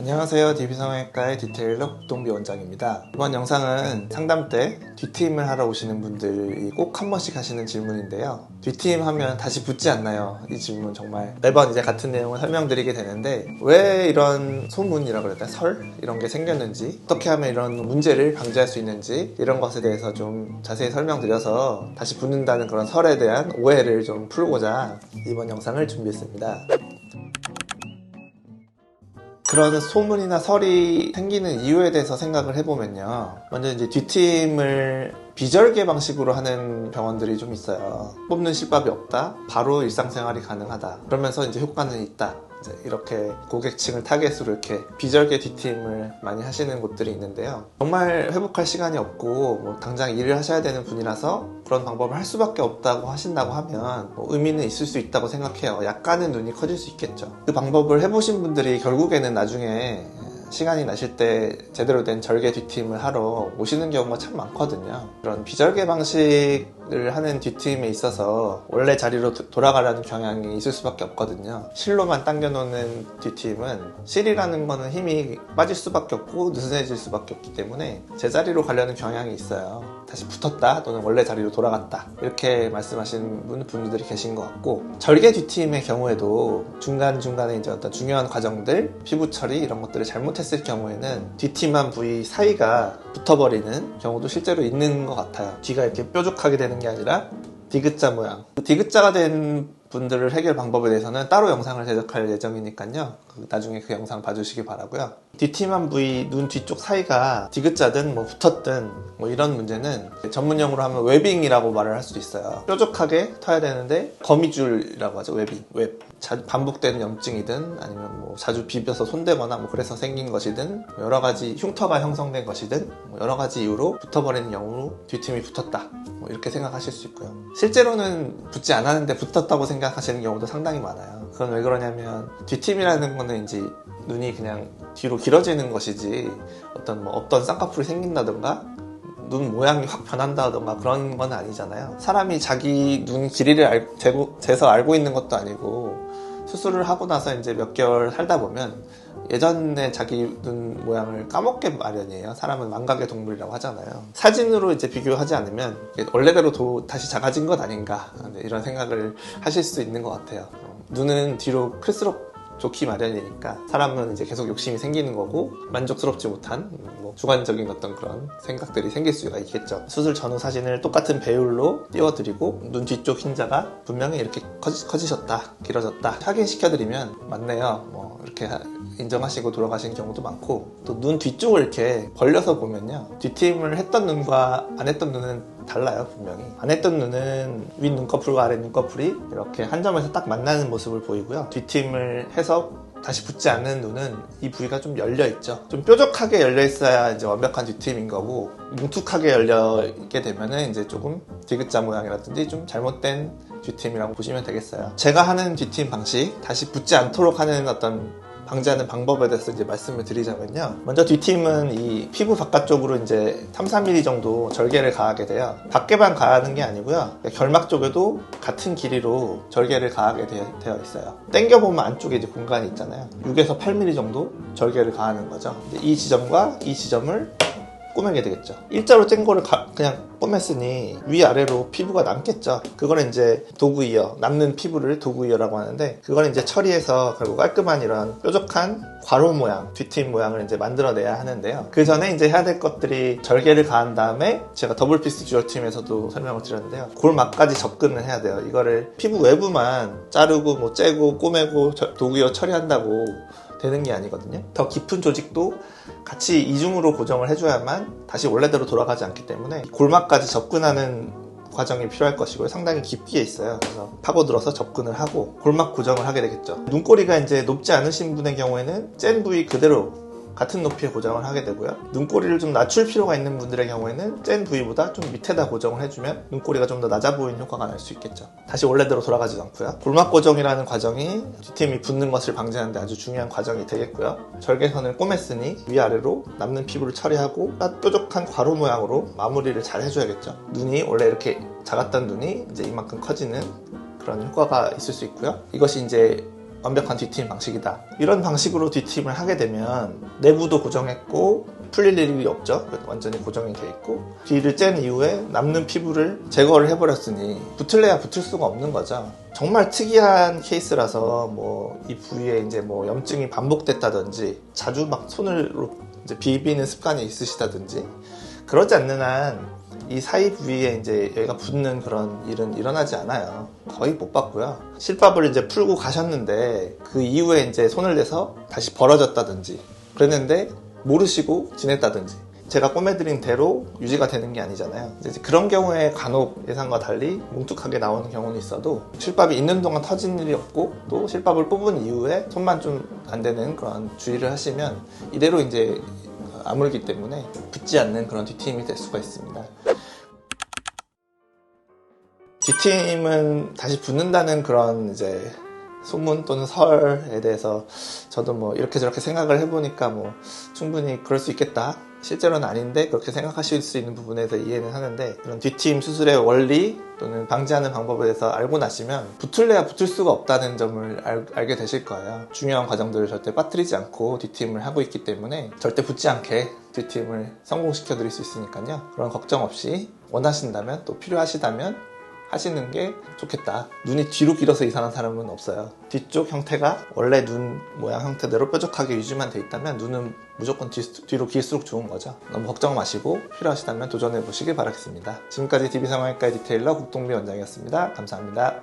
안녕하세요. DB성형외과의 디테일러 국동비 원장입니다. 이번 영상은 상담 때 뒤트임을 하러 오시는 분들이 꼭 한 번씩 하시는 질문인데요. 뒤트임 하면 다시 붓지 않나요? 이 질문 정말 매번 이제 같은 내용을 설명드리게 되는데, 왜 이런 소문이라고 그럴까요? 설? 이런 게 생겼는지, 어떻게 하면 이런 문제를 방지할 수 있는지, 이런 것에 대해서 좀 자세히 설명드려서 다시 붓는다는 그런 설에 대한 오해를 좀 풀고자 이번 영상을 준비했습니다. 그런 소문이나 설이 생기는 이유에 대해서 생각을 해보면요, 먼저 이제 뒤트임을 비절개 방식으로 하는 병원들이 좀 있어요. 뽑는 실밥이 없다, 바로 일상생활이 가능하다, 그러면서 이제 효과는 있다, 이렇게 고객층을 타겟으로 이렇게 비절개 뒤트임을 많이 하시는 곳들이 있는데요. 정말 회복할 시간이 없고 당장 일을 하셔야 되는 분이라서 그런 방법을 할 수밖에 없다고 하신다고 하면 의미는 있을 수 있다고 생각해요. 약간은 눈이 커질 수 있겠죠. 그 방법을 해보신 분들이 결국에는 나중에 시간이 나실 때 제대로 된 절개 뒤트임을 하러 오시는 경우가 참 많거든요. 그런 비절개 방식을 하는 뒤트임에 있어서 원래 자리로 돌아가라는 경향이 있을 수밖에 없거든요. 실로만 당겨놓는 뒤트임은 실이라는 거는 힘이 빠질 수밖에 없고 느슨해질 수밖에 없기 때문에 제자리로 가려는 경향이 있어요. 다시 붙었다 또는 원래 자리로 돌아갔다, 이렇게 말씀하시는 분들이 계신 것 같고, 절개 뒤트임의 경우에도 중간중간에 이제 어떤 중요한 과정들, 피부 처리 이런 것들을 잘못했을 경우에는 뒤트임한 부위 사이가 붙어버리는 경우도 실제로 있는 것 같아요. 뒤가 이렇게 뾰족하게 되는 게 아니라 디귿자 모양, 디귿자가 된 분들을 해결 방법에 대해서는 따로 영상을 제작할 예정이니까요, 나중에 그 영상 봐주시기 바라고요. 뒤트임한 부위 눈 뒤쪽 사이가 디귿자든 붙었든 이런 문제는 전문용어로 하면 웨빙이라고 말을 할 수도 있어요. 뾰족하게 터야 되는데 거미줄이라고 하죠. 웨빙, 웹. 반복되는 염증이든 아니면 자주 비벼서 손대거나 그래서 생긴 것이든 여러 가지 흉터가 형성된 것이든 여러 가지 이유로 붙어버리는 경우로 뒤트임이 붙었다, 이렇게 생각하실 수 있고요. 실제로는 붙지 않았는데 붙었다고 생각하시는 경우도 상당히 많아요. 그건 왜 그러냐면 뒤트임이라는 거는 이제 눈이 그냥 뒤로 길어지는 것이지 어떤 쌍꺼풀이 생긴다던가 눈 모양이 확 변한다던가 그런 건 아니잖아요. 사람이 자기 눈 길이를 재서 알고 있는 것도 아니고, 수술을 하고 나서 이제 몇 개월 살다 보면 예전에 자기 눈 모양을 까먹게 마련이에요. 사람은 망각의 동물이라고 하잖아요. 사진으로 이제 비교하지 않으면 원래대로 다시 작아진 것 아닌가, 이런 생각을 하실 수 있는 것 같아요. 눈은 뒤로 클수록 좋기 마련이니까 사람은 이제 계속 욕심이 생기는 거고, 만족스럽지 못한 주관적인 어떤 그런 생각들이 생길 수가 있겠죠. 수술 전후 사진을 똑같은 배율로 띄워드리고 눈 뒤쪽 흰자가 분명히 이렇게 커지셨다, 길어졌다 확인시켜드리면 맞네요, 이렇게 인정하시고 돌아가신 경우도 많고, 또 눈 뒤쪽을 이렇게 벌려서 보면요, 뒤트임을 했던 눈과 안 했던 눈은 달라요. 분명히 안 했던 눈은 윗 눈꺼풀과 아래 눈꺼풀이 이렇게 한 점에서 딱 만나는 모습을 보이고요, 뒤트임을 해서 다시 붙지 않는 눈은 이 부위가 좀 열려있죠. 좀 뾰족하게 열려있어야 이제 완벽한 뒤트임인 거고, 뭉툭하게 열려있게 되면은 이제 조금 디귿자 모양이라든지 좀 잘못된 뒤트임이라고 보시면 되겠어요. 제가 하는 뒤트임 방식, 다시 붙지 않도록 하는 어떤 방지하는 방법에 대해서 이제 말씀을 드리자면요, 먼저 뒤트임은 이 피부 바깥쪽으로 이제 3-4mm 정도 절개를 가하게 돼요. 밖에만 가하는 게 아니고요, 결막 쪽에도 같은 길이로 절개를 가하게 되어 있어요. 당겨보면 안쪽에 이제 공간이 있잖아요. 6에서 8mm 정도 절개를 가하는 거죠. 이 지점과 이 지점을 꼬매게 되겠죠. 일자로 짠 거를 그냥 꼬맸으니 위아래로 피부가 남겠죠. 그거는 이제 도구이어, 남는 피부를 도구이어라고 하는데, 그거는 이제 처리해서 결국 깔끔한 이런 뾰족한 괄호 모양, 뒤트임 모양을 이제 만들어내야 하는데요. 그 전에 이제 해야 될 것들이, 절개를 가한 다음에 제가 더블피스 듀얼팀에서도 설명을 드렸는데요, 골막까지 접근을 해야 돼요. 이거를 피부 외부만 자르고 째고 꼬매고 도구이어 처리한다고 되는 게 아니거든요. 더 깊은 조직도 같이 이중으로 고정을 해줘야만 다시 원래대로 돌아가지 않기 때문에 골막까지 접근하는 과정이 필요할 것이고요. 상당히 깊이에 있어요. 그래서 파고들어서 접근을 하고 골막 고정을 하게 되겠죠. 눈꼬리가 이제 높지 않으신 분의 경우에는 짠 부위 그대로 같은 높이에 고정을 하게 되고요, 눈꼬리를 좀 낮출 필요가 있는 분들의 경우에는 짠 부위보다 좀 밑에다 고정을 해주면 눈꼬리가 좀 더 낮아 보이는 효과가 날 수 있겠죠. 다시 원래대로 돌아가지도 않고요. 골막 고정이라는 과정이 뒤트임이 붙는 것을 방지하는 데 아주 중요한 과정이 되겠고요. 절개선을 꼬맸으니 위아래로 남는 피부를 처리하고 뾰족한 괄호 모양으로 마무리를 잘 해줘야겠죠. 눈이 원래 이렇게 작았던 눈이 이제 이만큼 커지는 그런 효과가 있을 수 있고요. 이것이 이제 완벽한 뒤트임 방식이다. 이런 방식으로 뒤트임을 하게 되면 내부도 고정했고 풀릴 일이 없죠. 완전히 고정이 돼 있고 뒤를 짠 이후에 남는 피부를 제거를 해버렸으니 붙을래야 붙을 수가 없는 거죠. 정말 특이한 케이스라서 뭐 이 부위에 이제 뭐 염증이 반복됐다든지 자주 막 손으로 이제 비비는 습관이 있으시다든지 그러지 않는 한 이 사이 부위에 이제 여기가 붓는 그런 일은 일어나지 않아요. 거의 못 봤고요. 실밥을 이제 풀고 가셨는데 그 이후에 이제 손을 대서 다시 벌어졌다든지 그랬는데 모르시고 지냈다든지 제가 꼬매드린 대로 유지가 되는 게 아니잖아요. 이제 그런 경우에 간혹 예상과 달리 뭉툭하게 나오는 경우는 있어도 실밥이 있는 동안 터진 일이 없고 또 실밥을 뽑은 이후에 손만 좀 안 되는 그런 주의를 하시면 이대로 이제 아물기 때문에 붙지 않는 그런 뒤트임이 될 수가 있습니다. 뒤트임은 다시 붙는다는 그런 이제 소문 또는 설에 대해서 저도 뭐 이렇게 저렇게 생각을 해보니까 뭐 충분히 그럴 수 있겠다. 실제로는 아닌데 그렇게 생각하실 수 있는 부분에 대해서 이해는 하는데 이런 뒤트임 수술의 원리 또는 방지하는 방법에 대해서 알고 나시면 붙을래야 붙을 수가 없다는 점을 알게 되실 거예요. 중요한 과정들을 절대 빠뜨리지 않고 뒤트임을 하고 있기 때문에 절대 붙지 않게 뒤트임을 성공시켜 드릴 수 있으니까요. 그런 걱정 없이 원하신다면 또 필요하시다면 하시는 게 좋겠다. 눈이 뒤로 길어서 이상한 사람은 없어요. 뒤쪽 형태가 원래 눈 모양 형태대로 뾰족하게 유지만 돼 있다면 눈은 무조건 뒤로 길수록 좋은 거죠. 너무 걱정 마시고 필요하시다면 도전해 보시길 바라겠습니다. 지금까지 DB상황외과 디테일러 국동비 원장이었습니다. 감사합니다.